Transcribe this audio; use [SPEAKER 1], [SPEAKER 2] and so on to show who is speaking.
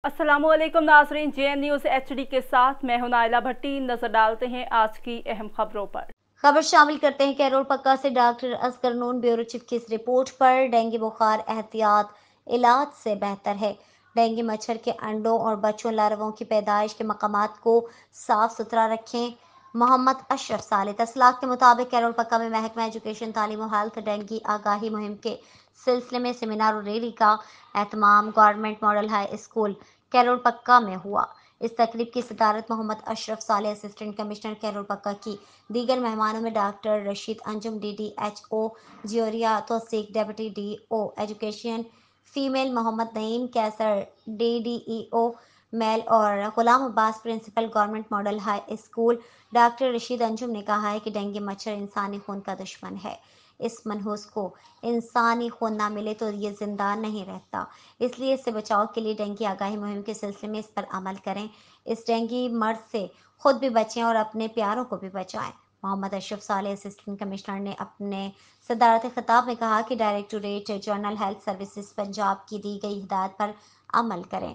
[SPEAKER 1] अस्सलाम वालेकुम नाज़रीन, JN न्यूज़ HD के साथ मैं हूं नाइला भट्टी। नजर डालते हैं आज की अहम खबरों पर।
[SPEAKER 2] खबर शामिल करते हैं कैरोल पक्का से डॉक्टर असगर नून ब्यूरो चीफ की इस रिपोर्ट पर। डेंगू बुखार एहतियात इलाज से बेहतर है। डेंगू मच्छर के अंडों और बच्चों लार्वों की पैदाइश के मकामात को साफ सुथरा रखें। मोहम्मद अशरफ साले तसलाक के मुताबिक कैरोल पक्का में महकमा एजुकेशन तालीम और हेल्थ डेंगू आगाही मुहिम के सिलसिले में सेमिनार और रैली का एहतमाम government model high school Kairol Pakka में हुआ। इस तकरीब की सदारत मोहम्मद अशरफ साले असिस्टेंट कमिश्नर कैरोल पक्का की। दीगर मेहमानों में डॉक्टर रशीद अंजुम DDHO जियोरिया Tauseeq deputy DO education female, Mohammad Naeem Qaiser DDEO male और Ghulam Abbas principal government model high school. Doctor Rashid Anjum ने कहा है कि डेंगू मच्छर इंसानी खून का दुश्मन है। इस मनहूस को इंसानी खून ना मिले तो ये जिंदा नहीं रहता, इसलिए इससे बचाव के लिए डेंगू आगाही मुहिम के सिलसिले में इस पर अमल करें। इस डेंगू मर्ज से खुद भी बचें और अपने प्यारों को भी बचाएं। मोहम्मद अशरफ साले असिस्टेंट कमिश्नर ने अपने सदारती खिताब में कहा कि directorate general health services Punjab की दी गई हिदायत पर अमल करें।